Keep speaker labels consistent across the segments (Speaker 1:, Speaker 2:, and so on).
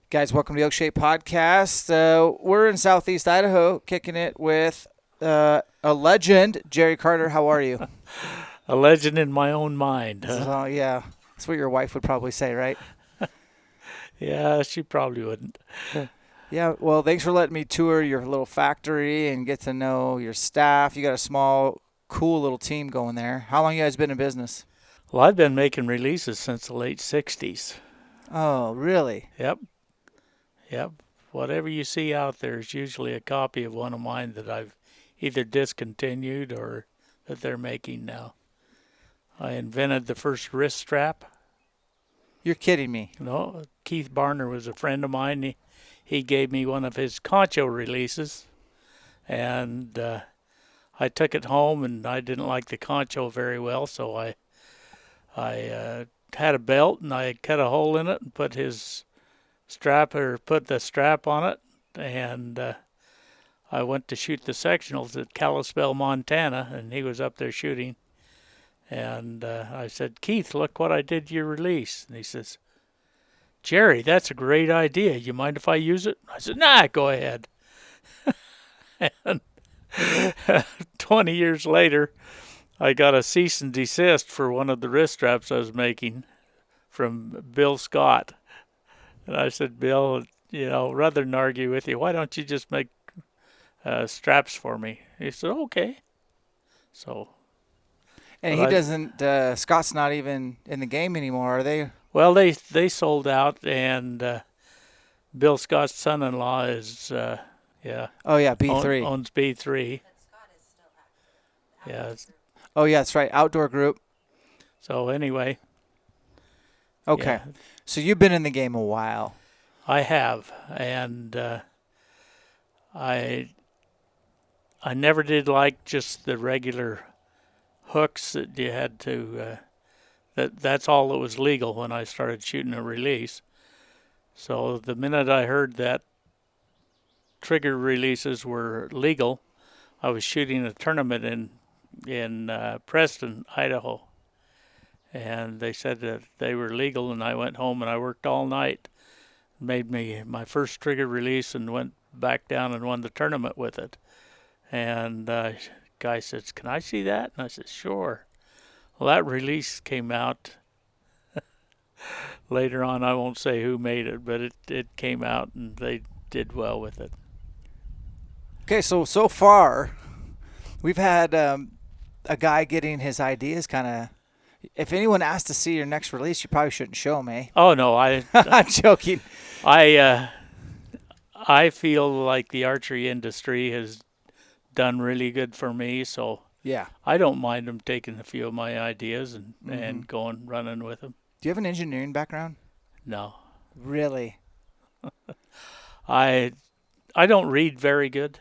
Speaker 1: Guys, welcome to the ELKSHAPE podcast. We're in Southeast Idaho, kicking it with a legend, Jerry Carter. How are you?
Speaker 2: A legend in my own mind, huh?
Speaker 1: So, yeah, that's what your wife would probably say, right?
Speaker 2: Yeah, she probably wouldn't.
Speaker 1: Yeah, well, thanks for letting me tour your little factory and get to know your staff. You got a small, cool little team going there. How long you guys been in business?
Speaker 2: Well, I've been making releases since the late 60s.
Speaker 1: Oh, really?
Speaker 2: Yep, yep. Whatever you see out there is usually a copy of one of mine that I've either discontinued or that they're making now. I invented the first wrist strap.
Speaker 1: You're kidding me.
Speaker 2: No, Keith Barner was a friend of mine. He gave me one of his concho releases, and I took it home, and I didn't like the concho very well, so I had a belt, and I cut a hole in it and put the strap on it, and I went to shoot the sectionals at Kalispell, Montana, and he was up there shooting. And I said, Keith, look what I did to your release. And he says, Jerry, that's a great idea. You mind if I use it? I said, nah, go ahead. And 20 years later, I got a cease and desist for one of the wrist straps I was making from Bill Scott. And I said, Bill, rather than argue with you, why don't you just make straps for me? He said, okay. So.
Speaker 1: And he doesn't, Scott's not even in the game anymore, are they?
Speaker 2: Well, they sold out, and Bill Scott's son-in-law is,
Speaker 1: Oh, yeah, B3.
Speaker 2: owns B3. Yeah.
Speaker 1: Oh, yeah, that's right, outdoor group.
Speaker 2: So anyway.
Speaker 1: Okay.
Speaker 2: Yeah,
Speaker 1: So you've been in the game a while.
Speaker 2: I have, and I never did like just the regular hooks that you had to. That's all that was legal when I started shooting a release. So the minute I heard that trigger releases were legal, I was shooting a tournament in Preston, Idaho, and they said that they were legal, and I went home and I worked all night, made me my first trigger release, and went back down and won the tournament with it. And guy says, "Can I see that?" And I said, "Sure." Well, that release came out later on. I won't say who made it, but it came out, and they did well with it.
Speaker 1: Okay, so far, we've had a guy getting his ideas kind of. If anyone asks to see your next release, you probably shouldn't show them, eh?
Speaker 2: Oh no,
Speaker 1: I'm joking.
Speaker 2: I feel like the archery industry has done really good for me, so
Speaker 1: Yeah.
Speaker 2: I don't mind them taking a few of my ideas and going running with them.
Speaker 1: Do you have an engineering background?
Speaker 2: No,
Speaker 1: Really?
Speaker 2: I don't read very good,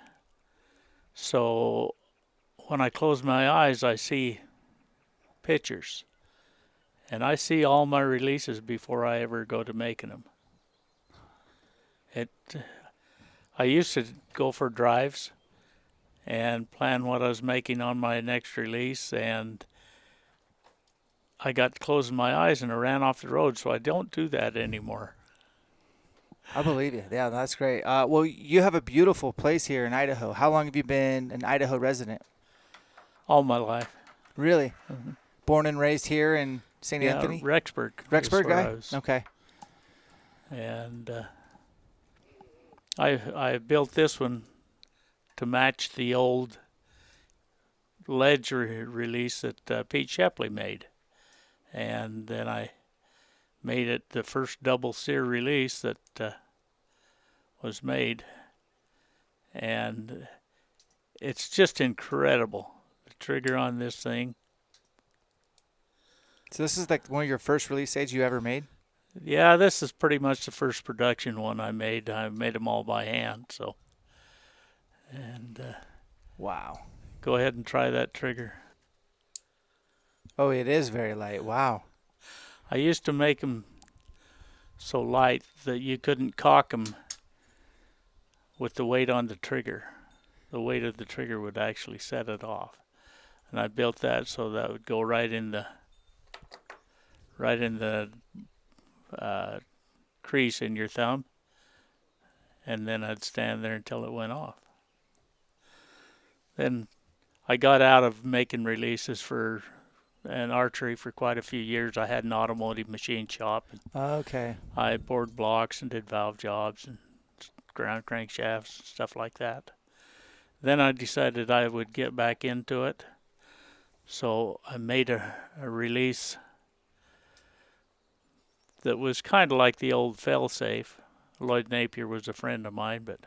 Speaker 2: so when I close my eyes, I see pictures, and I see all my releases before I ever go to making them. It. I used to go for drives and plan what I was making on my next release, and I got to closing my eyes and I ran off the road, so I don't do that anymore.
Speaker 1: I believe you. Yeah, that's great. Well, you have a beautiful place here in Idaho. How long have you been an Idaho resident?
Speaker 2: All my life.
Speaker 1: Really? Mm-hmm. Born and raised here in St. Anthony?
Speaker 2: Rexburg.
Speaker 1: Rexburg guy? Okay.
Speaker 2: And I built this one to match the old ledge release that Pete Shepley made. And then I made it the first double sear release that was made. And it's just incredible, the trigger on this thing.
Speaker 1: So this is like one of your first release aids you ever made?
Speaker 2: Yeah, this is pretty much the first production one I made. I made them all by hand, so. And
Speaker 1: wow.
Speaker 2: Go ahead and try that trigger.
Speaker 1: Oh, it is very light. Wow.
Speaker 2: I used to make them so light that you couldn't cock them with the weight on the trigger. The weight of the trigger would actually set it off. And I built that so that would go right in the crease in your thumb, and then I'd stand there until it went off. Then I got out of making releases for an archery for quite a few years. I had an automotive machine shop. And
Speaker 1: Okay.
Speaker 2: I bored blocks and did valve jobs and ground crankshafts and stuff like that. Then I decided I would get back into it. So I made a release that was kind of like the old fail-safe. Lloyd Napier was a friend of mine, but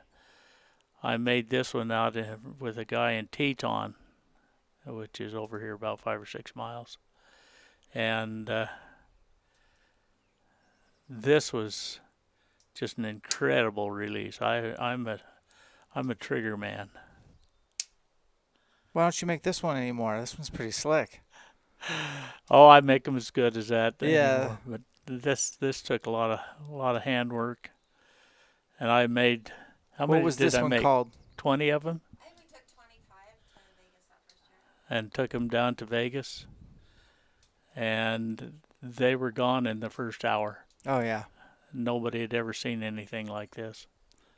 Speaker 2: I made this one out with a guy in Teton, which is over here about 5 or 6 miles. And this was just an incredible release. I'm a trigger man.
Speaker 1: Why don't you make this one anymore? This one's pretty slick.
Speaker 2: Oh, I make them as good as that
Speaker 1: Yeah.
Speaker 2: anymore. But this took a lot of handwork, and I made how
Speaker 1: What
Speaker 2: many
Speaker 1: was
Speaker 2: did
Speaker 1: this
Speaker 2: I
Speaker 1: one
Speaker 2: make?
Speaker 1: called?
Speaker 2: 20 of them,
Speaker 3: I think we took 25 to Vegas that first year.
Speaker 2: and took them down to Vegas, and they were gone in the first hour.
Speaker 1: Oh yeah.
Speaker 2: Nobody had ever seen anything like this.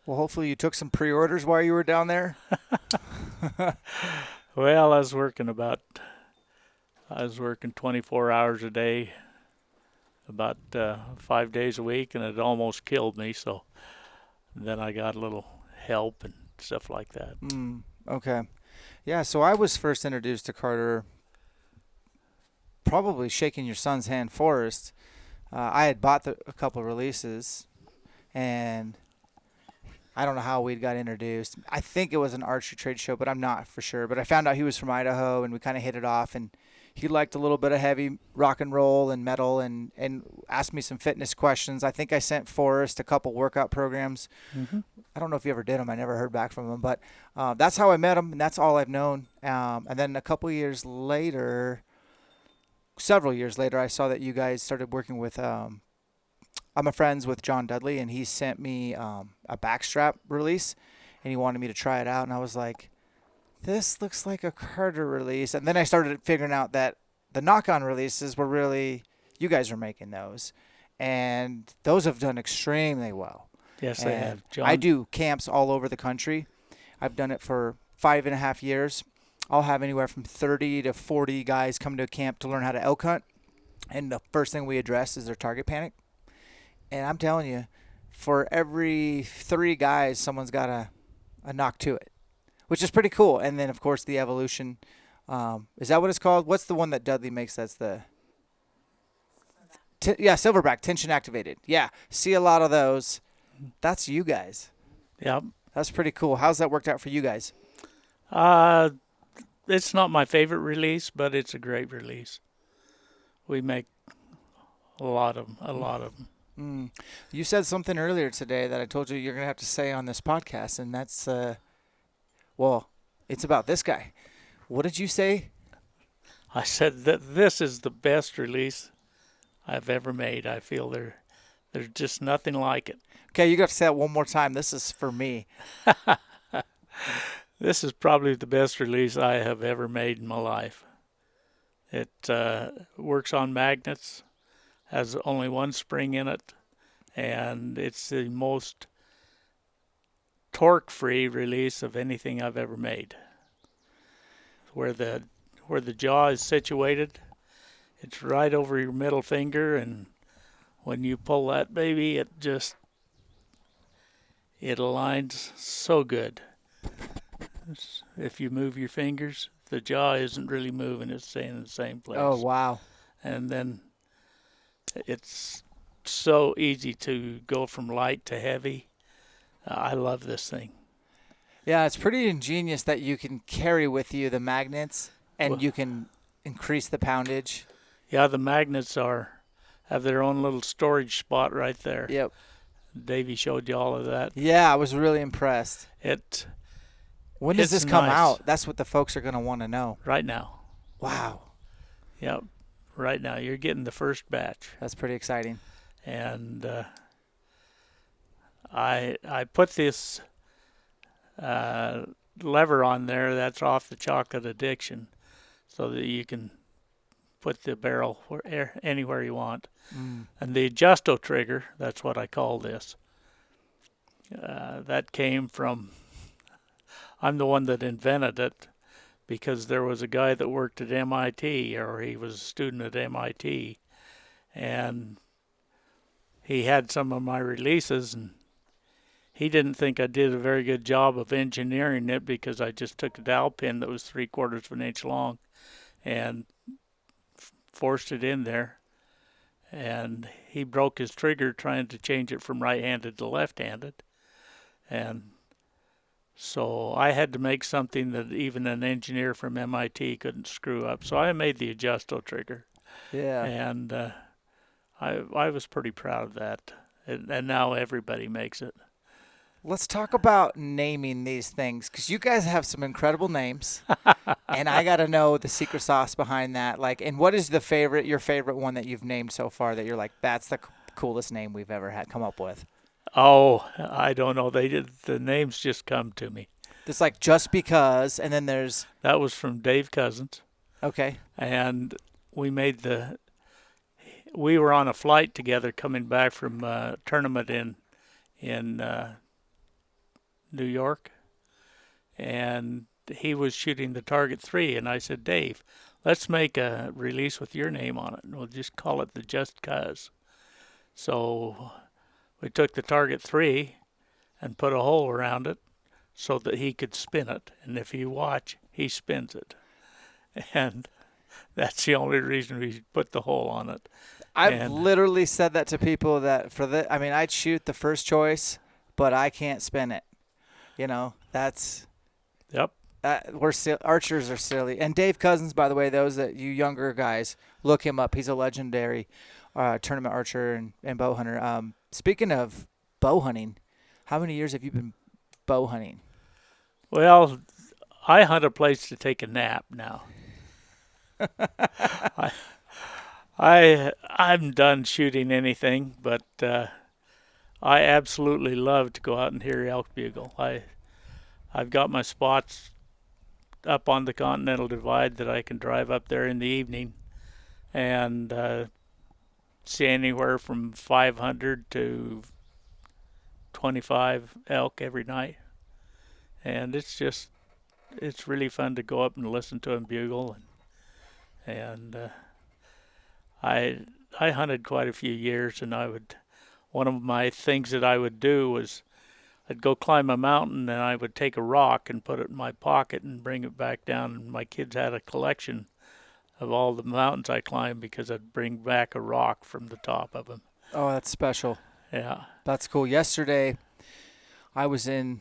Speaker 1: Well, hopefully you took some pre-orders while you were down there.
Speaker 2: Well, I was working 24 hours a day, about 5 days a week, and it almost killed me. So then I got a little help and stuff like that.
Speaker 1: Okay. Yeah, so I was first introduced to Carter probably shaking your son's hand, Forrest. I had bought a couple releases, and I don't know how we'd got introduced. I think it was an archery trade show, but I'm not for sure. But I found out he was from Idaho, and we kind of hit it off, and he liked a little bit of heavy rock and roll and metal, and asked me some fitness questions. I think I sent Forrest a couple workout programs.
Speaker 2: Mm-hmm.
Speaker 1: I don't know if he ever did them. I never heard back from him, but that's how I met him, and that's all I've known. And then a couple years later, several years later, I saw that you guys started working with I'm a friends with John Dudley, and he sent me a backstrap release, and he wanted me to try it out, and I was like, this looks like a Carter release. And then I started figuring out that the knock-on releases were really, you guys were making those, and those have done extremely well.
Speaker 2: Yes, they have. John,
Speaker 1: I do camps all over the country. I've done it for 5.5 years. I'll have anywhere from 30 to 40 guys come to a camp to learn how to elk hunt, and the first thing we address is their target panic. And I'm telling you, for every 3 guys, someone's got a knock to it, which is pretty cool. And then, of course, the evolution. Is that what it's called? What's the one that Dudley makes? That's the silverback, tension activated. Yeah, see a lot of those. That's you guys.
Speaker 2: Yep.
Speaker 1: That's pretty cool. How's that worked out for you guys?
Speaker 2: It's not my favorite release, but it's a great release. We make a lot of them.
Speaker 1: You said something earlier today that I told you you're going to have to say on this podcast, and that's, it's about this guy. What did you say?
Speaker 2: I said that this is the best release I've ever made. I feel there's just nothing like it.
Speaker 1: Okay, you got to say that one more time. This is for me.
Speaker 2: This is probably the best release I have ever made in my life. It works on magnets, has only one spring in it, and it's the most torque-free release of anything I've ever made. Where the jaw is situated, it's right over your middle finger, and when you pull that baby, it aligns so good. If you move your fingers, the jaw isn't really moving, it's staying in the same place.
Speaker 1: Oh, wow.
Speaker 2: And then it's so easy to go from light to heavy. I love this thing.
Speaker 1: Yeah, it's pretty ingenious that you can carry with you the magnets, and you can increase the poundage.
Speaker 2: Yeah, the magnets have their own little storage spot right there.
Speaker 1: Yep.
Speaker 2: Davey showed you all of that.
Speaker 1: Yeah, I was really impressed. When does
Speaker 2: It's
Speaker 1: this come
Speaker 2: nice.
Speaker 1: out? That's what the folks are going to want to know.
Speaker 2: Right now.
Speaker 1: Wow.
Speaker 2: Yep. Right now. You're getting the first batch.
Speaker 1: That's pretty exciting.
Speaker 2: And I put this lever on there that's off the chocolate addiction so that you can put the barrel anywhere you want. And the adjusto trigger, that's what I call this. That came from, I'm the one that invented it because there was a guy that worked at MIT, or he was a student at MIT, and he had some of my releases, and he didn't think I did a very good job of engineering it because I just took a dowel pin that was 3/4 of an inch long and forced it in there. And he broke his trigger trying to change it from right-handed to left-handed. And so I had to make something that even an engineer from MIT couldn't screw up. So I made the adjusto trigger.
Speaker 1: Yeah.
Speaker 2: And I was pretty proud of that. And now everybody makes it.
Speaker 1: Let's talk about naming these things because you guys have some incredible names, and I got to know the secret sauce behind that. Like, and what is your favorite one that you've named so far that you're like, that's the coolest name we've ever had come up with?
Speaker 2: Oh, I don't know. The names just come to me.
Speaker 1: It's like just because, and then there's
Speaker 2: That was from Dave Cousins,
Speaker 1: okay.
Speaker 2: and we were on a flight together coming back from a tournament in New York, and he was shooting the target 3, and I said, Dave, let's make a release with your name on it, and we'll just call it the Just Cuz. So we took the target 3 and put a hole around it so that he could spin it, and if you watch, he spins it. And that's the only reason we put the hole on it.
Speaker 1: I've literally said that to people that I mean, I'd shoot the first choice, but I can't spin it. You know, that's
Speaker 2: Yep.
Speaker 1: Archers are silly. And Dave Cousins, by the way, those that you younger guys, look him up. He's a legendary tournament archer and bow hunter. Speaking of bow hunting, how many years have you been bow hunting?
Speaker 2: Well, I hunt a place to take a nap now. I'm done shooting anything, but I absolutely love to go out and hear elk bugle. I've got my spots up on the Continental Divide that I can drive up there in the evening and see anywhere from 500 to 25 elk every night. And it's really fun to go up and listen to them bugle. And I hunted quite a few years, and one of my things that I would do was I'd go climb a mountain, and I would take a rock and put it in my pocket and bring it back down. And my kids had a collection of all the mountains I climbed because I'd bring back a rock from the top of them.
Speaker 1: Oh, that's special.
Speaker 2: Yeah.
Speaker 1: That's cool. Yesterday, I was in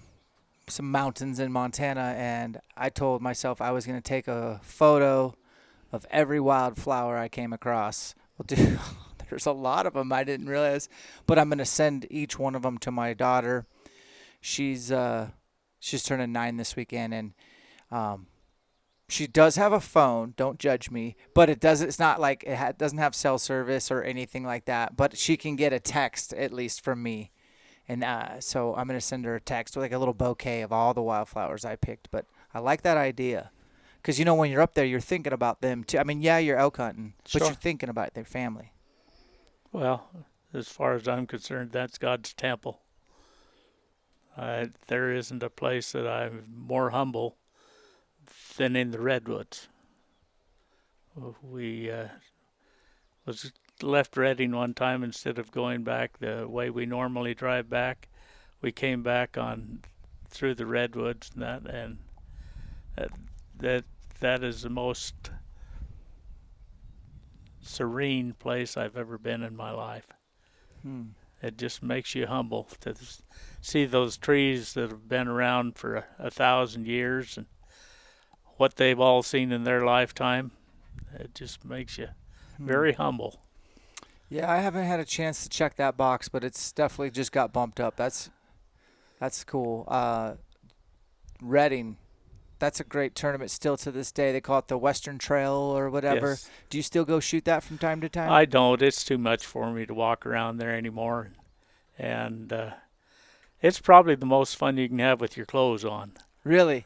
Speaker 1: some mountains in Montana, and I told myself I was going to take a photo of every wildflower I came across. Well, dude, there's a lot of them I didn't realize, but I'm going to send each one of them to my daughter. She's turning 9 this weekend, and she does have a phone. Don't judge me, but it's not like doesn't have cell service or anything like that. But she can get a text at least from me, and so I'm gonna send her a text with like a little bouquet of all the wildflowers I picked. But I like that idea, because when you're up there, you're thinking about them too. I mean, yeah, you're elk hunting, but
Speaker 2: Sure.
Speaker 1: you're thinking about their family.
Speaker 2: Well, as far as I'm concerned, that's God's temple. There isn't a place that I'm more humble than in the redwoods. We was left Redding one time. Instead of going back the way we normally drive back, we came back on through the redwoods, and that is the most serene place I've ever been in my life. It just makes you humble to see those trees that have been around for 1,000 years and what they've all seen in their lifetime. It just makes you very humble.
Speaker 1: Yeah, I haven't had a chance to check that box, but it's definitely just got bumped up. That's cool. Redding, that's a great tournament still to this day. They call it the Western Trail or whatever.
Speaker 2: Yes.
Speaker 1: Do you still go shoot that from time to time?
Speaker 2: I don't. It's too much for me to walk around there anymore. And it's probably the most fun you can have with your clothes on.
Speaker 1: Really?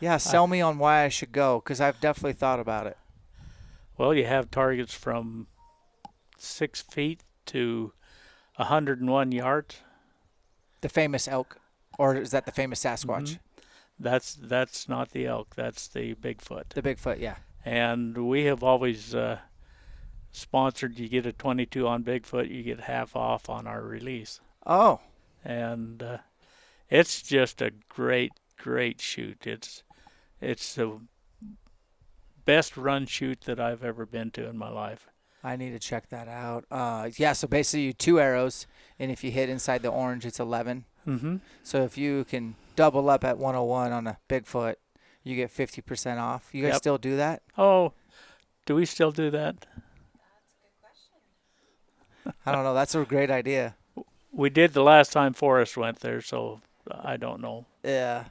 Speaker 1: Yeah, sell me on why I should go, because I've definitely thought about it.
Speaker 2: Well, you have targets from 6 feet to 101 yards.
Speaker 1: The famous elk, or is that the famous
Speaker 2: Hmm.
Speaker 1: Sasquatch?
Speaker 2: That's not the elk. That's the Bigfoot.
Speaker 1: The Bigfoot, yeah.
Speaker 2: And we have always sponsored. You get a 22 on Bigfoot, you get half off on our release.
Speaker 1: Oh,
Speaker 2: And it's just a great shoot. It's the best run shoot that I've ever been to in my life.
Speaker 1: I need to check that out. Yeah, so basically you 2 arrows, and if you hit inside the orange, it's 11.
Speaker 2: Mm-hmm.
Speaker 1: So if you can double up at 101 on a Bigfoot, you get 50% off. You guys
Speaker 2: Yep.
Speaker 1: still do that?
Speaker 2: Oh, do we still do that?
Speaker 3: That's a good question.
Speaker 1: I don't know. That's a great idea.
Speaker 2: We did the last time Forrest went there, so I don't know.
Speaker 1: Yeah.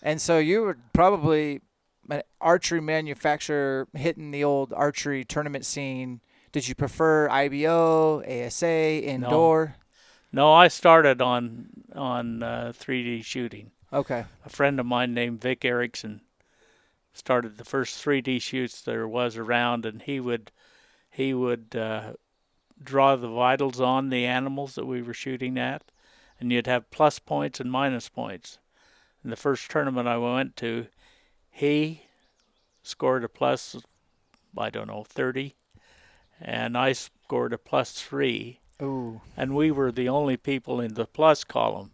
Speaker 1: And so you were probably an archery manufacturer hitting the old archery tournament scene. Did you prefer IBO, ASA, indoor?
Speaker 2: No, I started on 3D shooting.
Speaker 1: Okay.
Speaker 2: A friend of mine named Vic Erickson started the first 3D shoots there was around, and he would draw the vitals on the animals that we were shooting at, and you'd have plus points and minus points. In the first tournament I went to, he scored a plus, I don't know, 30, and I scored a plus 3,
Speaker 1: Ooh.
Speaker 2: and we were the only people in the plus column.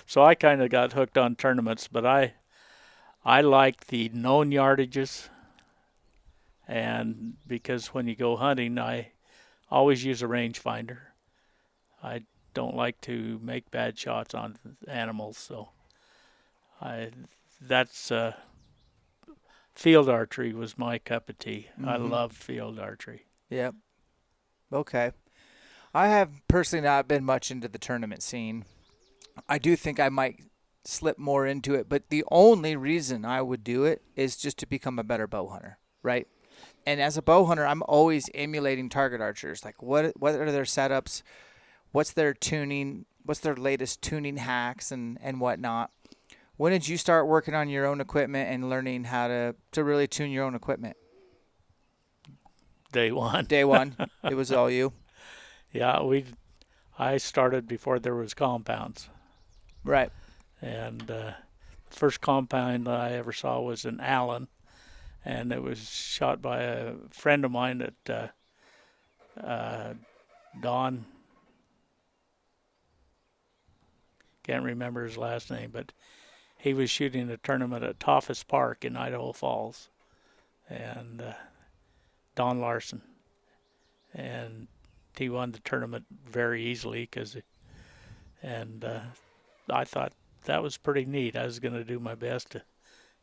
Speaker 2: So I kind of got hooked on tournaments, but I like the known yardages, and because when you go hunting, I always use a rangefinder. I don't like to make bad shots on animals, so I that's field archery was my cup of tea. I
Speaker 1: Mm-hmm.
Speaker 2: loved field archery.
Speaker 1: Yep. Okay. I have personally not been much into the tournament scene. I do think I might slip more into it, but the only reason I would do it is just to become a better bow hunter, right? And as a bow hunter, I'm always emulating target archers. Like, what are their setups? What's their tuning? What's their latest tuning hacks and whatnot? When did you start working on your own equipment and learning how to really tune your own equipment?
Speaker 2: Day one.
Speaker 1: Day one, it was all you.
Speaker 2: Yeah, I started before there was compounds,
Speaker 1: Right.
Speaker 2: and first compound I ever saw was an Allen, and it was shot by a friend of mine at Don. Can't remember his last name, but he was shooting a tournament at Toffus Park in Idaho Falls, and Don Larson, and he won the tournament very easily and I thought that was pretty neat. I was going to do my best to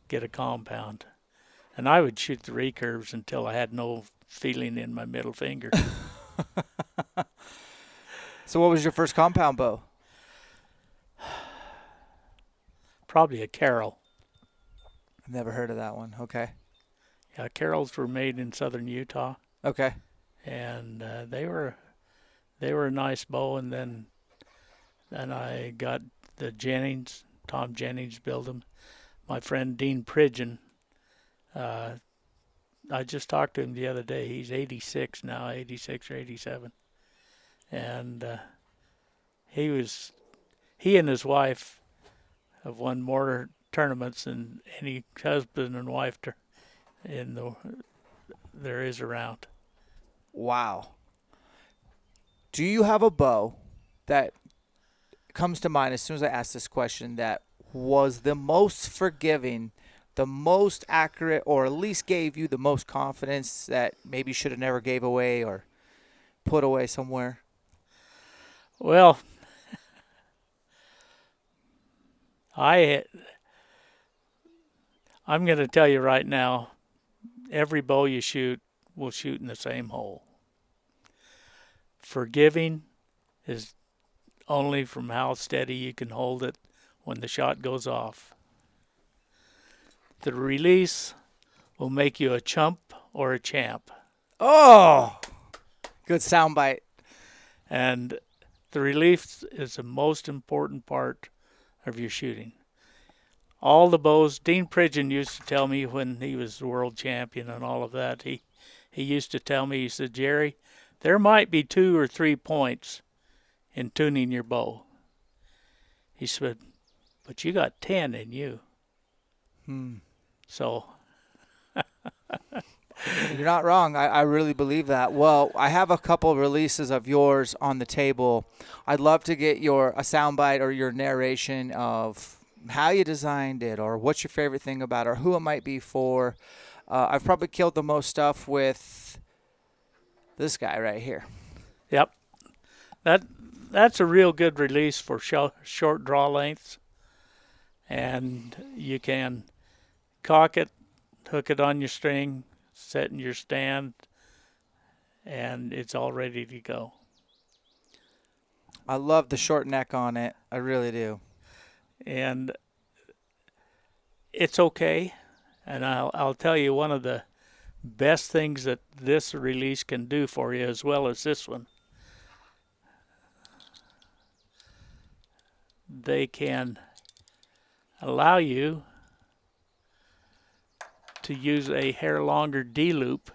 Speaker 2: get a compound, and I would shoot the recurves until I had no feeling in my middle finger.
Speaker 1: So what was your first compound bow?
Speaker 2: Probably a Carroll.
Speaker 1: I've never heard of that one. Okay.
Speaker 2: Yeah, Carrolls were made in southern Utah,
Speaker 1: Okay.
Speaker 2: and they were a nice bow. And then I got the Jennings. Tom Jennings built them. My friend Dean Pridgeon. I just talked to him the other day. He's 86 now, 86 or 87, and he and his wife have won more tournaments than any husband and wife there is around.
Speaker 1: Wow. Do you have a bow that comes to mind as soon as I ask this question that was the most forgiving, the most accurate, or at least gave you the most confidence that maybe should have never gave away or put away somewhere?
Speaker 2: Well, I'm going to tell you right now, every bow you shoot will shoot in the same hole. Forgiving is only from how steady you can hold it when the shot goes off. The release will make you a chump or a champ.
Speaker 1: Oh, good soundbite.
Speaker 2: And the release is the most important part of your shooting. All the bows, Dean Pridgeon used to tell me when he was the world champion and all of that, he used to tell me, he said, Jerry, there might be 2 or 3 points in tuning your bow. He said, but you got 10 in you. So
Speaker 1: You're not wrong. I really believe that. Well, I have a couple releases of yours on the table. I'd love to get a soundbite or your narration of how you designed it, or what's your favorite thing about it, or who it might be for. I've probably killed the most stuff with this guy right here.
Speaker 2: yep, that's a real good release for short draw lengths, and you can cock it, hook it on your string, set in your stand, and it's all ready to go.
Speaker 1: I love the short neck on it. I really do.
Speaker 2: And it's okay. And I'll tell you, one of the best things that this release can do for you, as well as this one, they can allow you to use a hair longer D-loop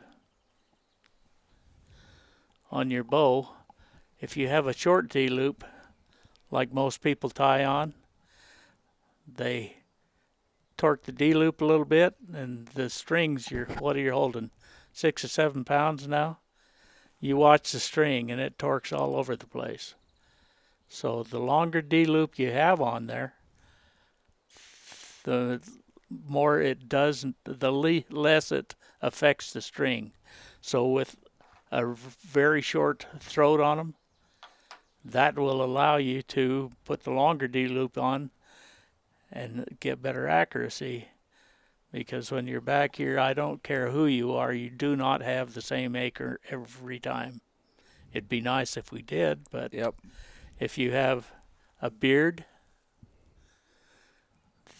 Speaker 2: on your bow. If you have a short D-loop, like most people tie on, they torque the D-loop a little bit, and the strings, what are you holding, 6 or 7 pounds now? You watch the string, and it torques all over the place. So the longer D-loop you have on there, the more it does, the less it affects the string. So with a very short throat on them, that will allow you to put the longer D-loop on and get better accuracy. Because when you're back here, I don't care who you are, you do not have the same acre every time. It'd be nice if we did, but
Speaker 1: Yep.
Speaker 2: if you have a beard,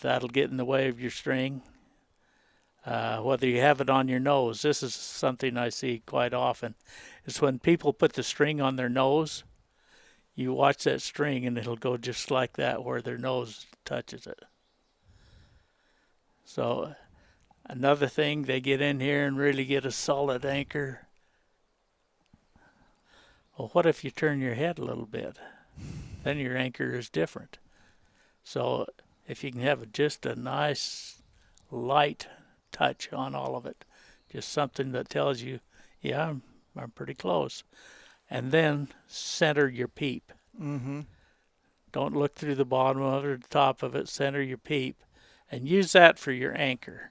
Speaker 2: that'll get in the way of your string. Whether you have it on your nose, this is something I see quite often. It's when people put the string on their nose, you watch that string and it'll go just like that where their nose touches it. So another thing, they get in here and really get a solid anchor. Well, what if you turn your head a little bit? Then your anchor is different. So if you can have just a nice light touch on all of it, just something that tells you, yeah, I'm pretty close. And then center your peep.
Speaker 1: Mm-hmm.
Speaker 2: Don't look through the bottom of it or the top of it. Center your peep. And use that for your anchor.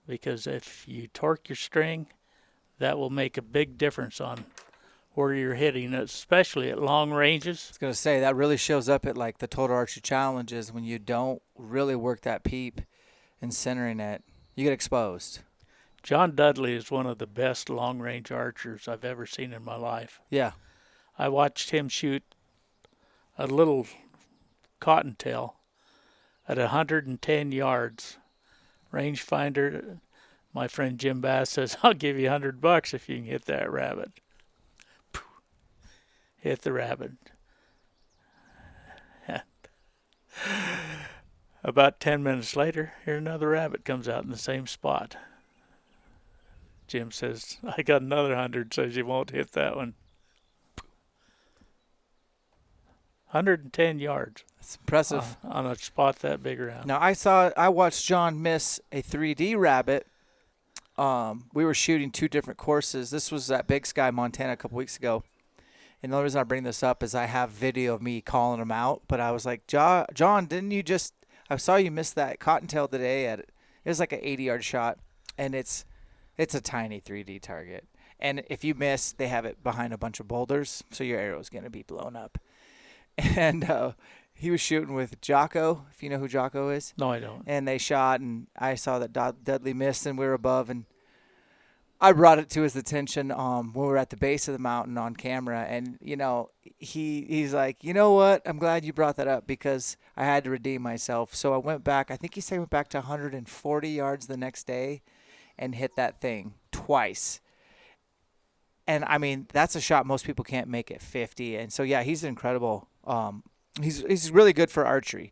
Speaker 2: Because if you torque your string, that will make a big difference on where you're hitting, especially at long ranges.
Speaker 1: I was going to say, that really shows up at like the Total Archery Challenges when you don't really work that peep and centering it. You get exposed.
Speaker 2: John Dudley is one of the best long-range archers I've ever seen in my life.
Speaker 1: Yeah.
Speaker 2: I watched him shoot a little cottontail at 110 yards. Rangefinder, my friend Jim Bass says, I'll give you $100 if you can hit that rabbit. Hit the rabbit. About 10 minutes later, here another rabbit comes out in the same spot. Jim says, I got another 100, says you won't hit that one. 110 yards.
Speaker 1: It's impressive.
Speaker 2: On a spot that big around.
Speaker 1: Now, I watched John miss a 3D rabbit. We were shooting 2 different courses. This was at Big Sky, Montana, a couple weeks ago. And the only reason I bring this up is I have video of me calling him out. But I was like, John, didn't you just – I saw you miss that cottontail today. It was like an 80-yard shot, and it's a tiny 3D target. And if you miss, they have it behind a bunch of boulders, so your arrow is going to be blown up. And he was shooting with Jocko, if you know who Jocko is.
Speaker 2: No, I don't.
Speaker 1: And they shot, and I saw that Dudley missed, and we were above. And I brought it to his attention when we were at the base of the mountain on camera. And, you know, he's like, you know what? I'm glad you brought that up because I had to redeem myself. So I went back. I think he said he went back to 140 yards the next day and hit that thing twice. And, I mean, that's a shot most people can't make at 50. And so, yeah, he's incredible. He's really good for archery.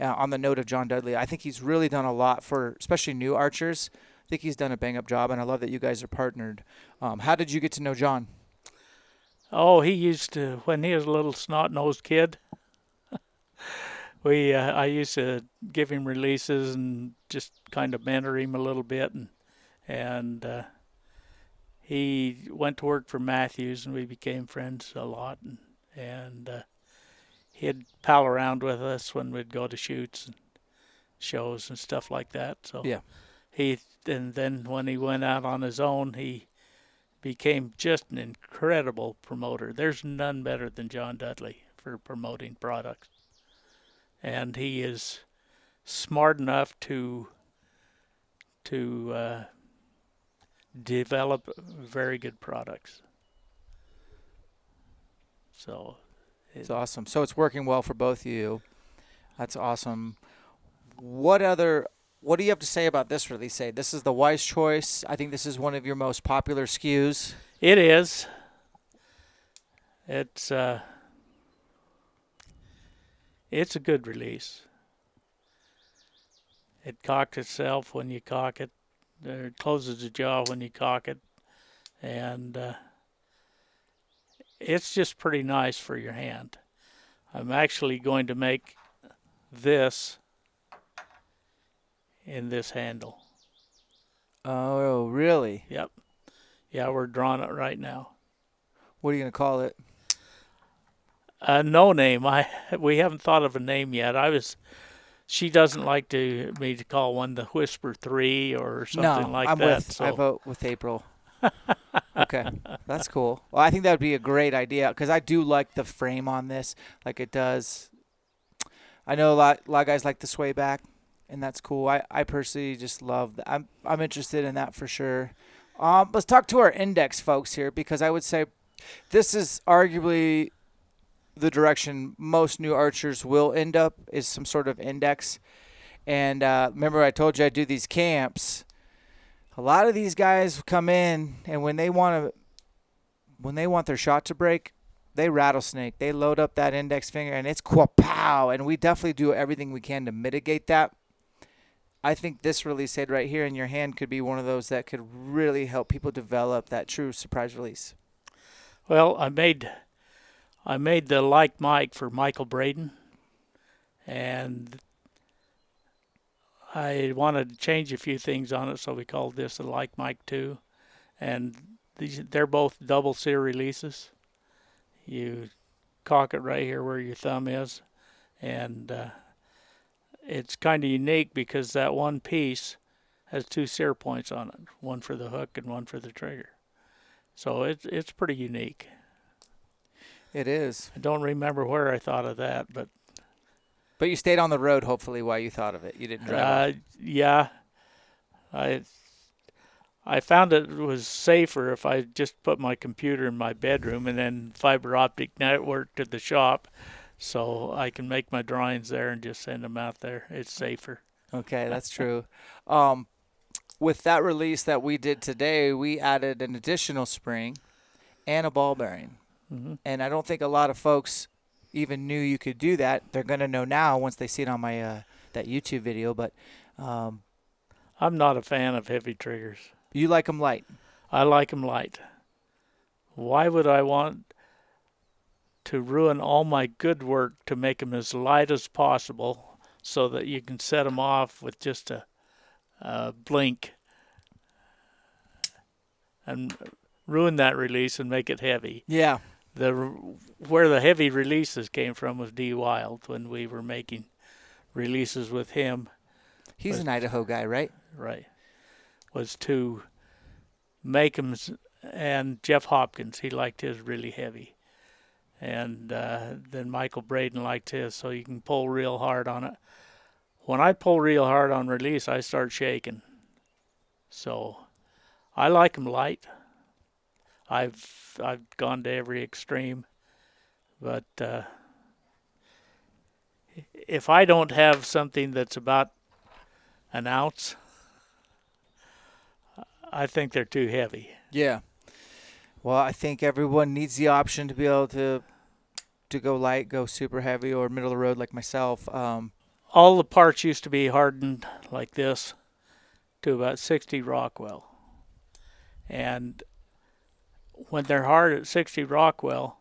Speaker 1: On the note of John Dudley, I think he's really done a lot for especially new archers. I think he's done a bang-up job, and I love that you guys are partnered. How did you get to know John?
Speaker 2: Oh, he used to when he was a little snot-nosed kid. I used to give him releases and just kind of mentor him a little bit, and he went to work for Matthews, and we became friends a lot, and he'd pal around with us when we'd go to shoots and shows and stuff like that. So
Speaker 1: Yeah.
Speaker 2: he and then when he went out on his own, he became just an incredible promoter. There's none better than John Dudley for promoting products, and he is smart enough to develop very good products. So
Speaker 1: It's awesome. So it's working well for both of you. That's awesome. What do you have to say about this release? Say this is the wise choice. I think this is one of your most popular SKUs.
Speaker 2: it is. It's it's a good release. It cocks itself when you cock it. It closes the jaw when you cock it, and it's just pretty nice for your hand. I'm actually going to make this in this handle.
Speaker 1: Oh, really?
Speaker 2: Yep. Yeah, we're drawing it right now.
Speaker 1: What are you gonna call it?
Speaker 2: No name. We haven't thought of a name yet. She doesn't like me to call one the Whisper 3 or something
Speaker 1: No,
Speaker 2: like
Speaker 1: I'm
Speaker 2: that.
Speaker 1: I vote with April. Okay, that's cool. Well, I think that would be a great idea because I do like the frame on this. Like it does. I know a lot of guys like the sway back, and that's cool. I personally just love that. I'm interested in that for sure. Let's talk to our index folks here because I would say this is arguably the direction most new archers will end up is some sort of index. And remember, I told you I do these camps. A lot of these guys come in, and when they want their shot to break, they rattlesnake. They load up that index finger, and it's pow. And we definitely do everything we can to mitigate that. I think this release head right here in your hand could be one of those that could really help people develop that true surprise release.
Speaker 2: Well, I made the like mic for Michael Braden, and I wanted to change a few things on it, so we called this the like mic 2. And they're both double sear releases. You cock it right here where your thumb is, and it's kind of unique because that one piece has 2 sear points on it, one for the hook and one for the trigger. So it's pretty unique.
Speaker 1: It is.
Speaker 2: I don't remember where I thought of that, but
Speaker 1: you stayed on the road, hopefully, while you thought of it. You didn't drive off.
Speaker 2: yeah, I found it was safer if I just put my computer in my bedroom and then fiber optic network to the shop, so I can make my drawings there and just send them out there. It's safer.
Speaker 1: Okay, that's true. With that release that we did today, we added an additional spring and a ball bearing.
Speaker 2: Mm-hmm.
Speaker 1: And I don't think a lot of folks even knew you could do that. They're going to know now once they see it on my that YouTube video. But
Speaker 2: I'm not a fan of heavy triggers.
Speaker 1: you like them light.
Speaker 2: I like them light. Why would I want to ruin all my good work to make them as light as possible so that you can set them off with just a blink and ruin that release and make it heavy?
Speaker 1: Yeah.
Speaker 2: Where the heavy releases came from was D. Wild when we were making releases with him.
Speaker 1: He's an Idaho guy, right?
Speaker 2: Right. Was to make them, and Jeff Hopkins, he liked his really heavy. And then Michael Braden liked his, so you can pull real hard on it. When I pull real hard on release, I start shaking. So I like them light. I've gone to every extreme, but if I don't have something that's about an ounce, I think they're too heavy.
Speaker 1: Yeah. Well, I think everyone needs the option to be able to go light, go super heavy, or middle of the road like myself.
Speaker 2: All the parts used to be hardened like this to about 60 Rockwell. And when they're hard at 60 Rockwell,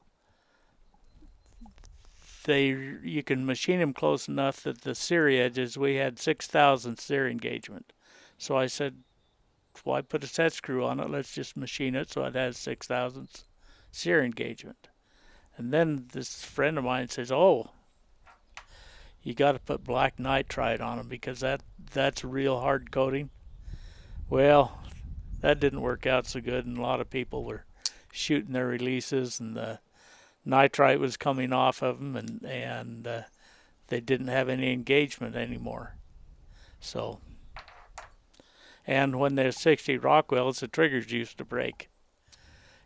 Speaker 2: you can machine them close enough that the sear edges, we had 6,000 sear engagement. So I said, why put a set screw on it? Let's just machine it so it has 6,000 sear engagement. And then this friend of mine says, oh, you got to put black nitride on them because that's a real hard coating. Well, that didn't work out so good, and a lot of people were shooting their releases, and the nitrite was coming off of them, and they didn't have any engagement anymore. So, and when they're 60 Rockwells, the triggers used to break.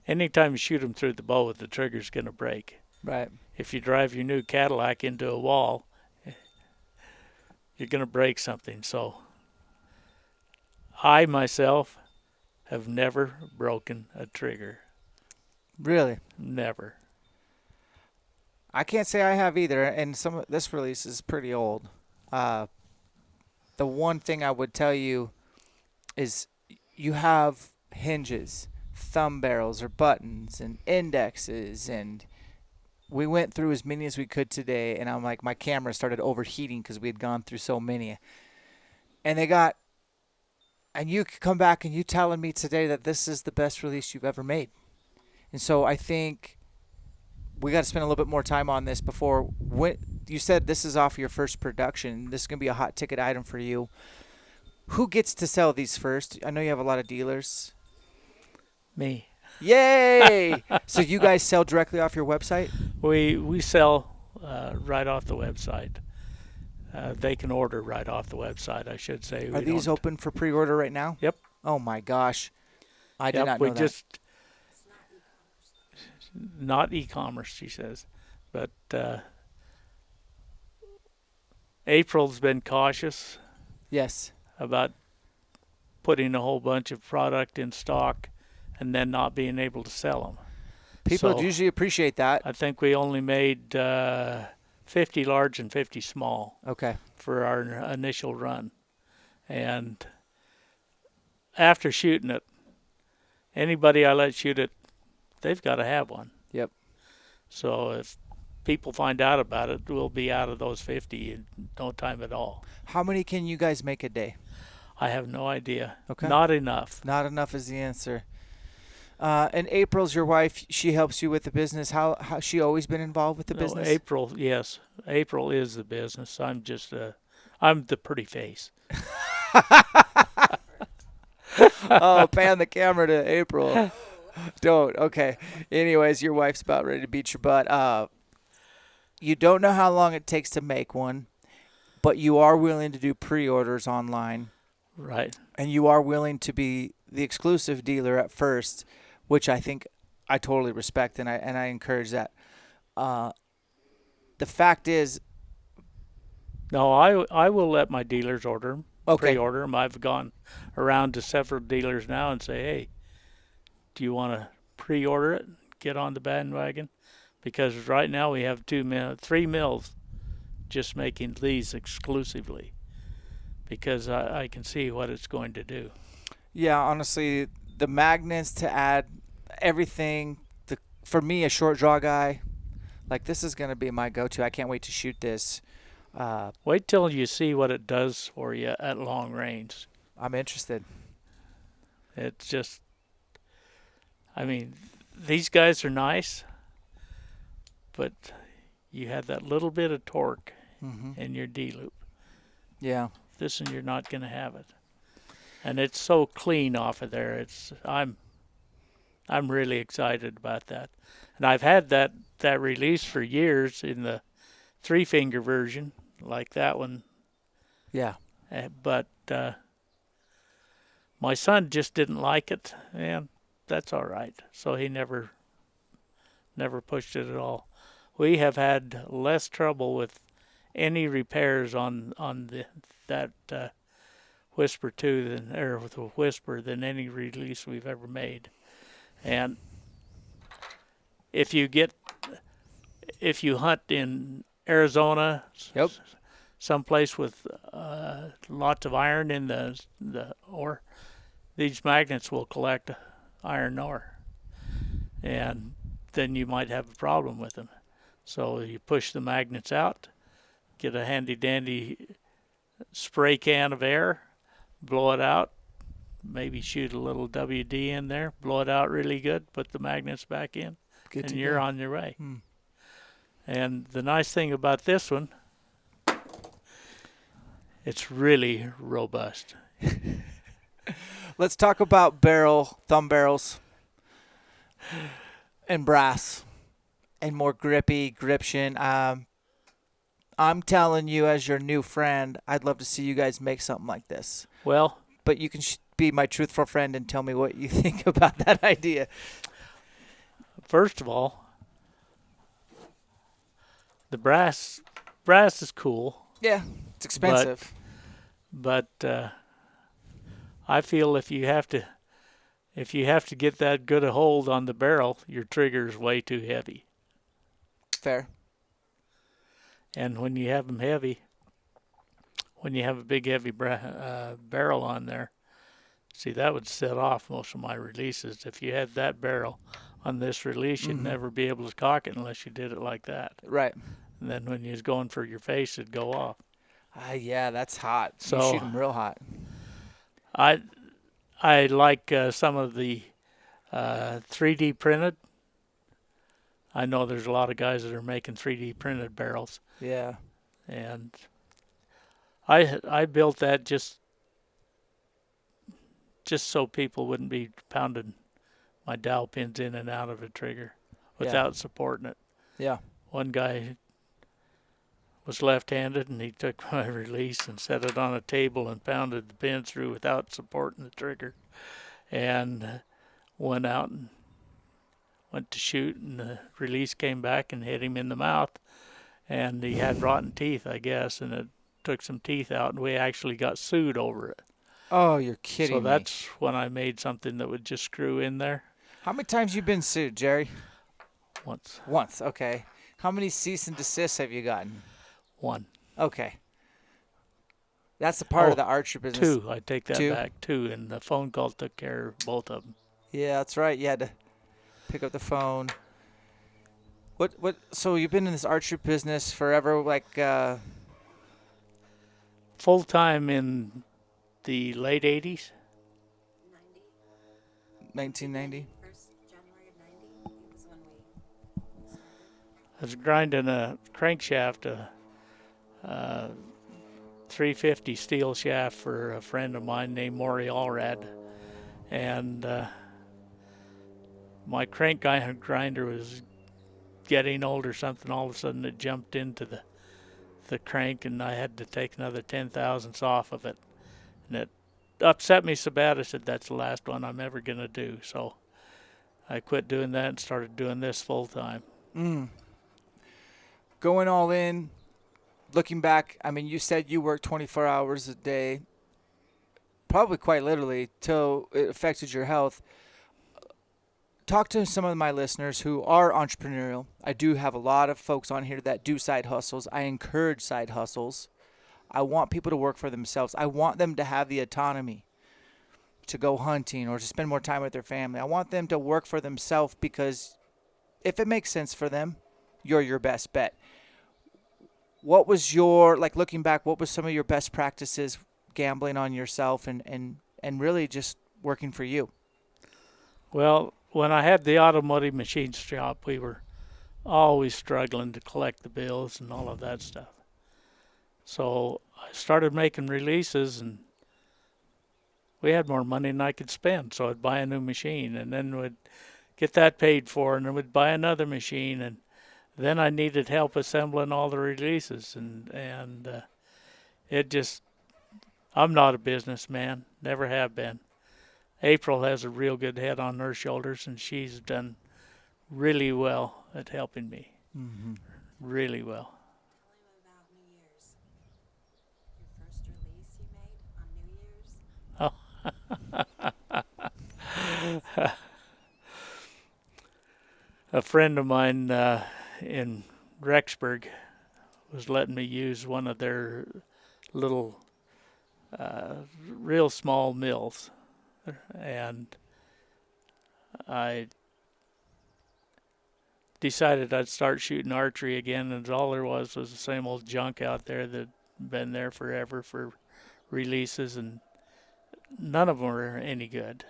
Speaker 2: Anytime you shoot them through the bow, the trigger's going to break.
Speaker 1: Right.
Speaker 2: If you drive your new Cadillac into a wall, you're going to break something. So I myself have never broken a trigger.
Speaker 1: Really?
Speaker 2: Never.
Speaker 1: I can't say I have either, and this release is pretty old. The one thing I would tell you is you have hinges, thumb barrels or buttons, and indexes, and we went through as many as we could today, and I'm like, my camera started overheating because we had gone through so many. And you come back and you telling me today that this is the best release you've ever made. And so I think we got to spend a little bit more time on this before. When you said this is off your first production, this is going to be a hot ticket item for you. Who gets to sell these first? I know you have a lot of dealers.
Speaker 2: Me.
Speaker 1: Yay! So you guys sell directly off your website?
Speaker 2: We sell right off the website. They can order right off the website, I should say.
Speaker 1: Are these open for pre-order right now?
Speaker 2: Yep.
Speaker 1: Oh my gosh. I did not know that.
Speaker 2: Not e-commerce, she says. But April's been cautious
Speaker 1: Yes.
Speaker 2: about putting a whole bunch of product in stock and then not being able to sell them.
Speaker 1: People usually appreciate that.
Speaker 2: I think we only made 50 large and 50 small
Speaker 1: Okay.
Speaker 2: for our initial run. And after shooting it, anybody I let shoot it, they've got to have one.
Speaker 1: Yep.
Speaker 2: So if people find out about it, we'll be out of those 50 in no time at all.
Speaker 1: How many can you guys make a day?
Speaker 2: I have no idea.
Speaker 1: Okay.
Speaker 2: Not enough.
Speaker 1: Not enough is the answer. And April's your wife. She helps you with the business. How she always been involved with the
Speaker 2: No,
Speaker 1: business?
Speaker 2: April, yes. April is the business. I'm the pretty face.
Speaker 1: Oh, pan the camera to April. Don't. Okay. Anyways, your wife's about ready to beat your butt. You don't know how long it takes to make one, but you are willing to do pre-orders online.
Speaker 2: Right.
Speaker 1: And you are willing to be the exclusive dealer at first, which I think I totally respect, and I encourage that. The fact is,
Speaker 2: No, I will let my dealers order them,
Speaker 1: okay,
Speaker 2: pre-order them. I've gone around to several dealers now and say, hey, do you want to pre-order it? Get on the bandwagon? Because right now we have 3 mills just making these exclusively because I can see what it's going to do.
Speaker 1: yeah, honestly, the magnets to add everything. For me, a short draw guy, like this is going to be my go-to. I can't wait to shoot this.
Speaker 2: Wait till you see what it does for you at long range.
Speaker 1: I'm interested.
Speaker 2: It's just, I mean, these guys are nice, but you have that little bit of torque in your D-loop.
Speaker 1: Yeah.
Speaker 2: This one, you're not going to have it. And it's so clean off of there. I'm really excited about that. And I've had that release for years in the 3-finger version, like that one.
Speaker 1: Yeah.
Speaker 2: But my son just didn't like it, and that's all right. So he never pushed it at all. We have had less trouble with any repairs on that Whisper 2 with a Whisper than any release we've ever made. And if you hunt in Arizona,
Speaker 1: Yep.
Speaker 2: someplace with lots of iron in the ore, these magnets will collect iron ore. and then you might have a problem with them. So you push the magnets out, get a handy dandy spray can of air, blow it out, maybe shoot a little WD in there, blow it out really good, put the magnets back in,
Speaker 1: Good
Speaker 2: and
Speaker 1: to
Speaker 2: you're
Speaker 1: go.
Speaker 2: on your way.
Speaker 1: Hmm.
Speaker 2: And the nice thing about this one, it's really robust.
Speaker 1: Let's talk about thumb barrels, and brass, and more grippy, gription. I'm telling you, as your new friend, I'd love to see you guys make something like this.
Speaker 2: Well,
Speaker 1: But you can be my truthful friend and tell me what you think about that idea.
Speaker 2: first of all, the brass is cool,
Speaker 1: Yeah, it's expensive.
Speaker 2: but I feel if you have to get that good a hold on the barrel, your trigger is way too heavy.
Speaker 1: Fair.
Speaker 2: And when you have them heavy, when you have a big heavy barrel on there, see, that would set off most of my releases. If you had that barrel on this release, you'd never be able to cock it unless you did it like that.
Speaker 1: Right.
Speaker 2: And then when you was going for your face, it'd go off.
Speaker 1: Yeah, that's hot. You
Speaker 2: So
Speaker 1: shoot them real hot.
Speaker 2: I like some of the 3D printed. I know there's a lot of guys that are making 3D printed barrels,
Speaker 1: Yeah.
Speaker 2: and I built that just so people wouldn't be pounding my dowel pins in and out of a trigger without supporting it.
Speaker 1: Yeah.
Speaker 2: One guy was left-handed, and he took my release and set it on a table and pounded the pin through without supporting the trigger, and went out and went to shoot, and the release came back and hit him in the mouth, and he had rotten teeth, I guess, and it took some teeth out, and we actually got sued over it.
Speaker 1: Oh, you're kidding
Speaker 2: So
Speaker 1: me.
Speaker 2: that's when I made something that would just screw in there
Speaker 1: How many times you been sued, Jerry?
Speaker 2: once.
Speaker 1: Once. Okay. How many cease and desists have you gotten?
Speaker 2: One.
Speaker 1: Okay. That's the part of
Speaker 2: Oh,
Speaker 1: the archery business.
Speaker 2: Two. I take that
Speaker 1: Two?
Speaker 2: back. Two. And the phone call took care of both of them.
Speaker 1: Yeah, that's right. You had to pick up the phone. What? So you've been in this archery business forever, like,
Speaker 2: Full time in the late 80s.
Speaker 3: 90,
Speaker 1: 1990?
Speaker 3: first January of 90 was when we started.
Speaker 2: I was grinding a crankshaft, a 350 steel shaft for a friend of mine named Maury Allrad. And my crank grinder was getting old or something. All of a sudden it jumped into the crank, and I had to take another 10 thousandths off of it. And it upset me so bad I said, that's the last one I'm ever going to do. So I quit doing that and started doing this full time.
Speaker 1: Going all in, looking back, I mean, you said you worked 24 hours a day, probably quite literally, till it affected your health. Talk to some of my listeners who are entrepreneurial. I do have a lot of folks on here that do side hustles. I encourage side hustles. I want people to work for themselves. I want them to have the autonomy to go hunting or to spend more time with their family. I want them to work for themselves because if it makes sense for them, you're your best bet. What was your, like looking back, what was some of your best practices gambling on yourself and really just working for you?
Speaker 2: Well, when I had the automotive machine shop, we were always struggling to collect the bills and all of that stuff. So I started making releases, and we had more money than I could spend. So I'd buy a new machine, and then would get that paid for, and then would buy another machine, and then I needed help assembling all the releases, and it just, I'm not a businessman, never have been. April has a real good head on her shoulders, and she's done really well at helping me.
Speaker 1: Mm-hmm.
Speaker 2: Really well.
Speaker 3: Tell him about New Year's. Your first release you made on New Year's.
Speaker 2: A friend of mine in Rexburg was letting me use one of their little, real small mills, and I decided I'd start shooting archery again, and all there was the same old junk out there that been there forever for releases, and none of them were any good.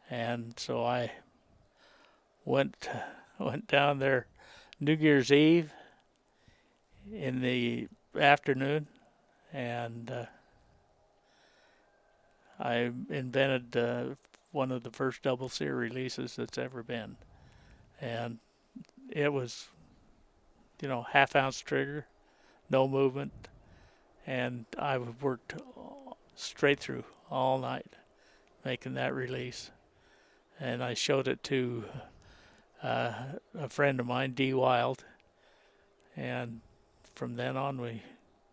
Speaker 2: And so I went went down there New Year's Eve in the afternoon, and I invented one of the first double sear releases that's ever been, and it was, half-ounce trigger, no movement, and I worked straight through all night making that release, and I showed it to a friend of mine, D. Wild, and from then on we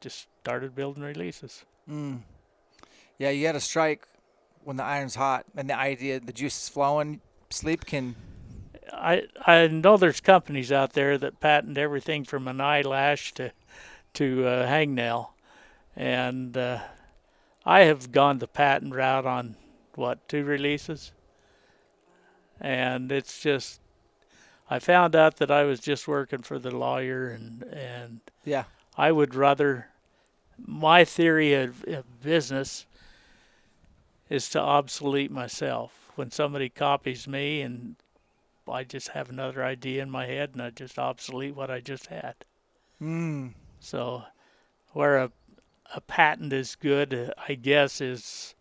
Speaker 2: just started building releases.
Speaker 1: Yeah, you got to strike when the iron's hot and the juice is flowing. Sleep can.
Speaker 2: I know there's companies out there that patent everything from an eyelash to hangnail, and I have gone the patent route on 2 releases, and it's just I found out that I was just working for the lawyer, and
Speaker 1: Yeah.
Speaker 2: I would rather, my theory of business is to obsolete myself. When somebody copies me and I just have another idea in my head and I just obsolete what I just had. So where a patent is good, I guess, is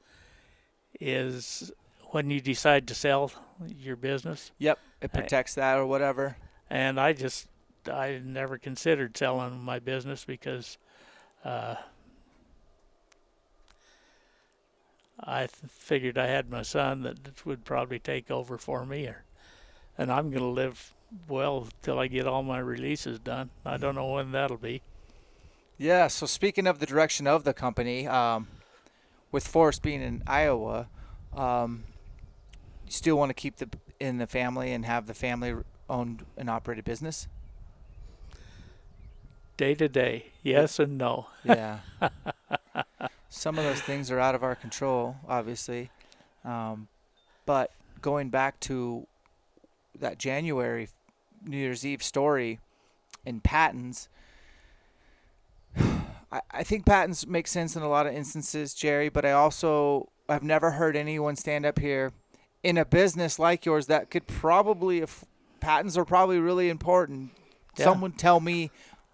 Speaker 2: when you decide to sell your business.
Speaker 1: Yep. It protects that or whatever.
Speaker 2: And I never considered selling my business because I figured I had my son that would probably take over for me, and I'm going to live well till I get all my releases done. I don't know when that'll be.
Speaker 1: Yeah. So speaking of the direction of the company, with Forrest being in Iowa, you still want to keep in the family and have the family owned and operated business?
Speaker 2: Day to day, yes and no.
Speaker 1: Yeah. Some of those things are out of our control, obviously. But going back to that January New Year's Eve story in patents, I think patents make sense in a lot of instances, Jerry, but I've never heard anyone stand up here in a business like yours that could probably, if patents are probably really important.
Speaker 2: Yeah.
Speaker 1: Someone tell me.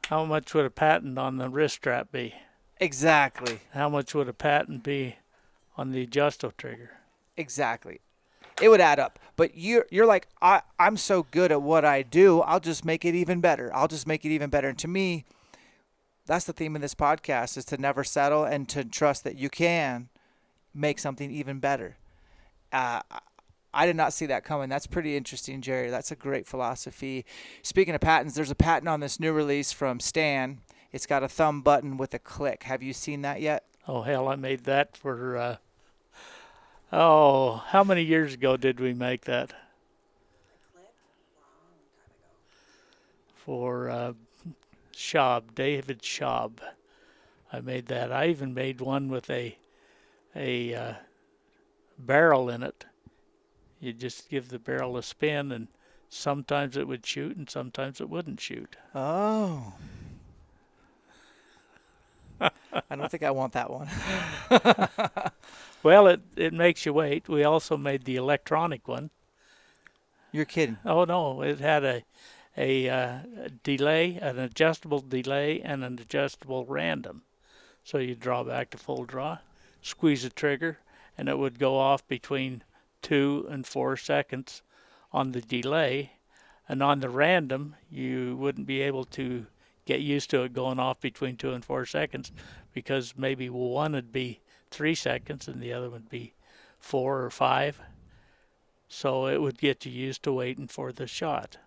Speaker 2: How much would a patent on the wrist strap be?
Speaker 1: Exactly.
Speaker 2: How much would a patent be on the adjusto trigger?
Speaker 1: Exactly. It would add up. But you're like, I'm so good at what I do, I'll just make it even better. And to me, that's the theme of this podcast, is to never settle and to trust that you can make something even better. I did not see that coming. That's pretty interesting, Jerry. That's a great philosophy. Speaking of patents, there's a patent on this new release from Stan. It's got a thumb button with a click. Have you seen that yet?
Speaker 2: Oh, hell, I made that for, how many years ago did we make that?
Speaker 3: The click? Long time ago.
Speaker 2: For Schaub, David Schaub. I made that. I even made one with a barrel in it. You just give the barrel a spin, and sometimes it would shoot and sometimes it wouldn't shoot.
Speaker 1: Oh. I don't think I want that one.
Speaker 2: Well, it makes you wait. We also made the electronic one.
Speaker 1: You're kidding.
Speaker 2: Oh, no, it had a delay, an adjustable delay, and an adjustable random. So you draw back to full draw, squeeze the trigger, and it would go off between 2 and 4 seconds on the delay. And on the random, you wouldn't be able to get used to it going off between 2 and 4 seconds, because maybe one would be 3 seconds and the other would be 4 or 5. So it would get you used to waiting for the shot.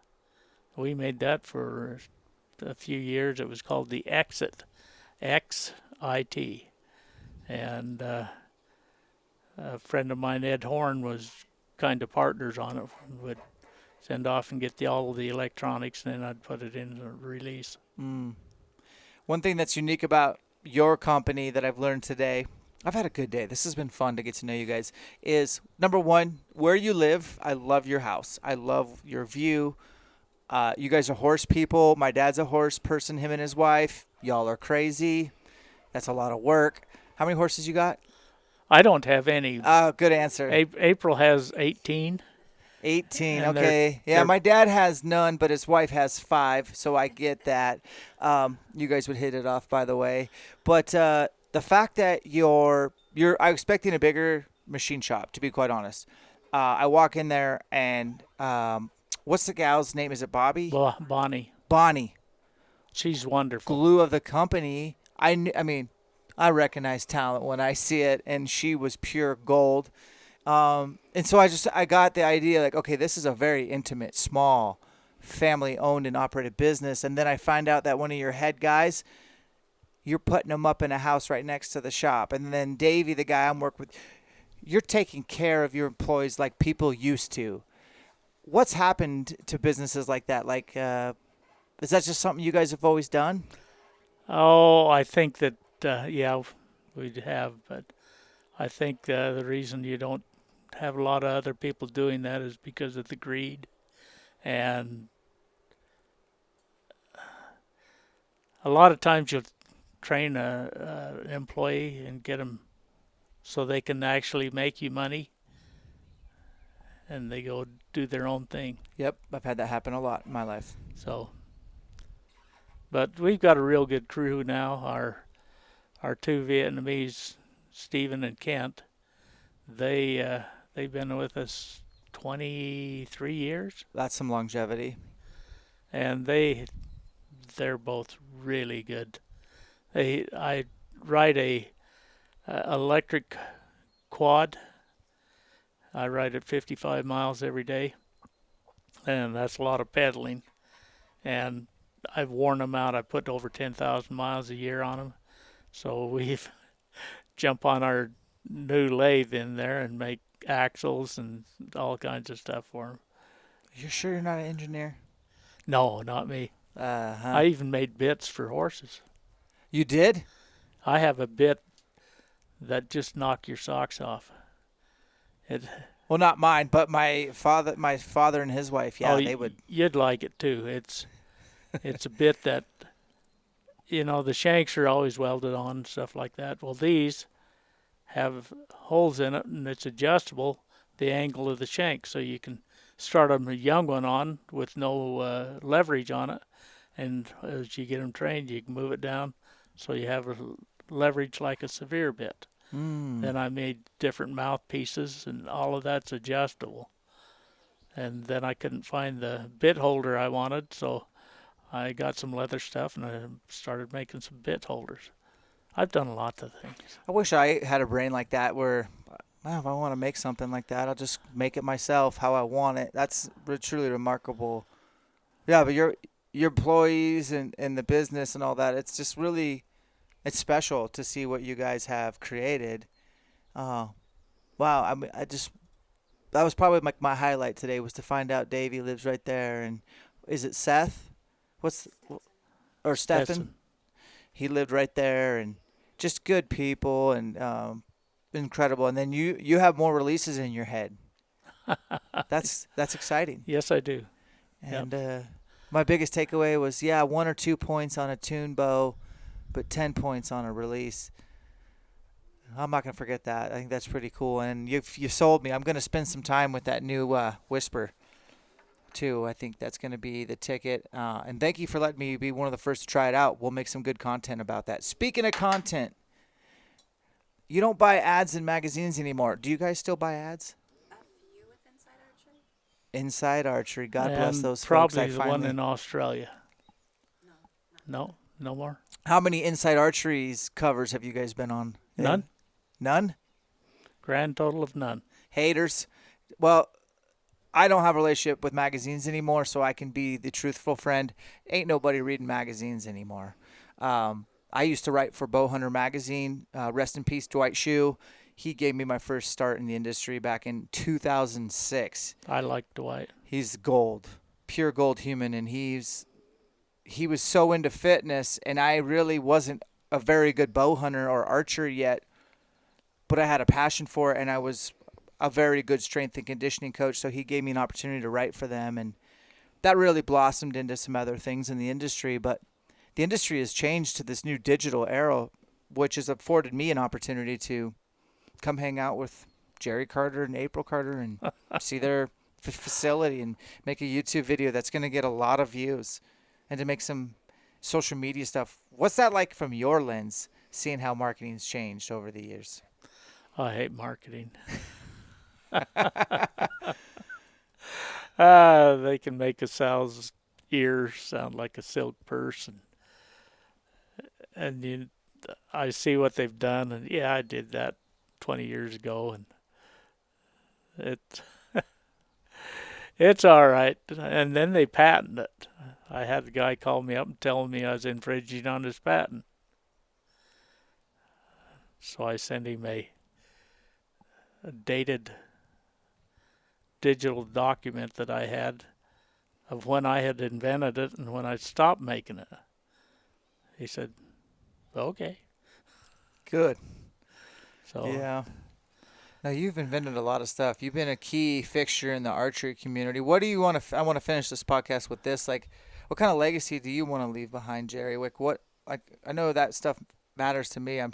Speaker 2: We made that for a few years. It was called the Exit, X-I-T. And a friend of mine, Ed Horn, was kind of partners on it. Would send off and get all the electronics, and then I'd put it in the release.
Speaker 1: One thing that's unique about your company that I've learned today, I've had a good day. This has been fun to get to know you guys, is number one, where you live. I love your house. I love your view. You guys are horse people. My dad's a horse person, him and his wife. Y'all are crazy. That's a lot of work. How many horses you got?
Speaker 2: I don't have any.
Speaker 1: Good answer.
Speaker 2: April has 18.
Speaker 1: 18.
Speaker 2: And
Speaker 1: Okay. Yeah,
Speaker 2: they're
Speaker 1: my dad has none, but his wife has 5, so I get that. You guys would hit it off, by the way. But the fact that I'm expecting a bigger machine shop, to be quite honest. I walk in there and what's the gal's name? Is it Bobby?
Speaker 2: Bonnie.
Speaker 1: Bonnie,
Speaker 2: She's wonderful.
Speaker 1: glue of the company. I mean, I recognize talent when I see it, and she was pure gold. And so I got the idea, like, okay, this is a very intimate, small, family-owned and operated business. And then I find out that one of your head guys, you're putting them up in a house right next to the shop. And then Davey, the guy I'm working with, you're taking care of your employees like people used to. What's happened to businesses like that? Like, is that just something you guys have always done?
Speaker 2: Oh, I think that, yeah, we have, but I think the reason you don't have a lot of other people doing that is because of the greed. And a lot of times you'll train an employee and get them so they can actually make you money, and they go do their own thing.
Speaker 1: Yep, I've had that happen a lot in my life.
Speaker 2: So, but we've got a real good crew now. Our 2 Vietnamese, Stephen and Kent, they've been with us 23 years,
Speaker 1: That's some longevity.
Speaker 2: and they're both really good. I ride a electric quad. I ride it 55 miles every day, and that's a lot of pedaling. And I've worn them out. I put over 10,000 miles a year on them. So we've jump on our new lathe in there and make axles and all kinds of stuff for them.
Speaker 1: You're sure you're not an engineer?
Speaker 2: No, not me.
Speaker 1: Uh-huh.
Speaker 2: I even made bits for horses.
Speaker 1: You did?
Speaker 2: I have a bit that just knock your socks off. It.
Speaker 1: Well, not mine, but my father and his wife. Yeah,
Speaker 2: Oh,
Speaker 1: they would.
Speaker 2: You'd like it too. It's a bit that, the shanks are always welded on and stuff like that. Well, these have holes in it, and it's adjustable, the angle of the shank, so you can start a young one on with no leverage on it, and as you get them trained, you can move it down so you have a leverage like a severe bit. Then I made different mouthpieces, and all of that's adjustable. And then I couldn't find the bit holder I wanted, so I got some leather stuff, and I started making some bit holders. I've done lots of things.
Speaker 1: I wish I had a brain like that where, well, if I want to make something like that, I'll just make it myself how I want it. That's truly remarkable. Yeah, but your employees and the business and all that, it's just really, it's special to see what you guys have created. Wow, I mean, that was probably my highlight today was to find out Davey lives right there. And is it Seth? Or Stefan?
Speaker 2: Stetson.
Speaker 1: He lived right there, and just good people and incredible. And then you have more releases in your head. That's exciting.
Speaker 2: Yes, I do.
Speaker 1: And my biggest takeaway was 1 or 2 points on a tune bow, but 10 points on a release. I'm not gonna forget that. I think that's pretty cool. And you sold me. I'm gonna spend some time with that new Whisper too. I think that's going to be the ticket. And thank you for letting me be one of the first to try it out. We'll make some good content about that. Speaking of content, you don't buy ads in magazines anymore. Do you guys still buy ads?
Speaker 3: A few with Inside Archery?
Speaker 1: Inside Archery. God bless
Speaker 2: And
Speaker 1: those folks.
Speaker 2: probably the one in Australia.
Speaker 3: No.
Speaker 2: No more.
Speaker 1: How many Inside Archery's covers have you guys been on?
Speaker 2: None.
Speaker 1: None?
Speaker 2: Grand total of none.
Speaker 1: Haters. Well, I don't have a relationship with magazines anymore, so I can be the truthful friend. Ain't nobody reading magazines anymore. I used to write for Bowhunter Magazine. Rest in peace, Dwight Shue. He gave me my first start in the industry back in 2006.
Speaker 2: I like Dwight.
Speaker 1: He's gold, pure gold human, and he was so into fitness, and I really wasn't a very good bow hunter or archer yet, but I had a passion for it, and I was a very good strength and conditioning coach, so he gave me an opportunity to write for them. And that really blossomed into some other things in the industry. But the industry has changed to this new digital era, which has afforded me an opportunity to come hang out with Jerry Carter and April Carter and see their facility and make a YouTube video that's going to get a lot of views, and to make some social media stuff. What's that like from your lens, seeing how marketing's changed over the years?
Speaker 2: I hate marketing. They can make a sow's ear sound like a silk purse, and I see what they've done, and yeah, I did that 20 years ago, and it it's all right. And then they patent it. I had a guy call me up and tell me I was infringing on his patent. So I sent him a dated digital document that I had of when I had invented it and when I stopped making it. He said, okay.
Speaker 1: Good.
Speaker 2: So
Speaker 1: Yeah. Now, you've invented a lot of stuff. You've been a key fixture in the archery community. What do you want to? I want to finish this podcast with this. Like, what kind of legacy do you want to leave behind, Jerry? Like, I know that stuff matters to me. I'm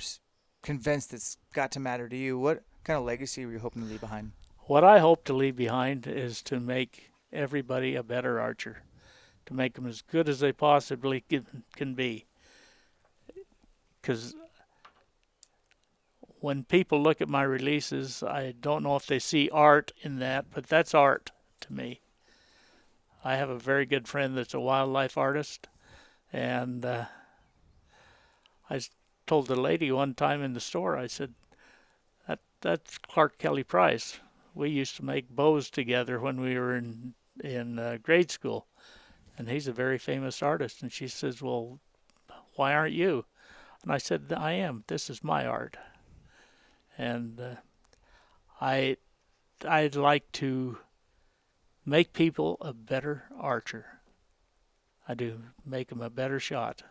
Speaker 1: convinced it's got to matter to you. What kind of legacy were you hoping to leave behind?
Speaker 2: what I hope to leave behind is to make everybody a better archer, to make them as good as they possibly can be. Because when people look at my releases, I don't know if they see art in that, but that's art to me. I have a very good friend that's a wildlife artist, and I told the lady one time in the store, I said, that's Clark Kelly Price. We used to make bows together when we were in grade school, and he's a very famous artist. And she says, well, why aren't you? And I said, I am. This is my art. And I'd like to make people a better archer. I do make them a better shot.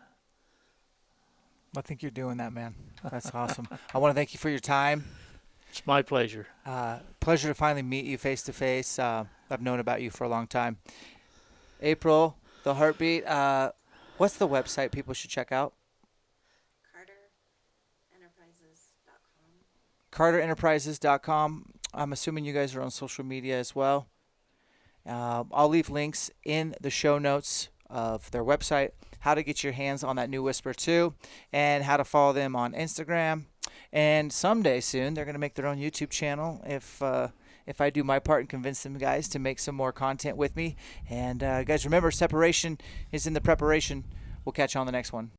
Speaker 1: I think you're doing that, man. That's awesome. I want to thank you for your time.
Speaker 2: It's my pleasure.
Speaker 1: Pleasure to finally meet you face to face. I've known about you for a long time. April, the Heartbeat. What's the website people should check out? CarterEnterprises.com. I'm assuming you guys are on social media as well. I'll leave links in the show notes of their website, how to get your hands on that new Whisper 2, and how to follow them on Instagram. And someday soon, they're going to make their own YouTube channel if I do my part and convince them guys to make some more content with me. And guys, remember, separation is in the preparation. We'll catch you on the next one.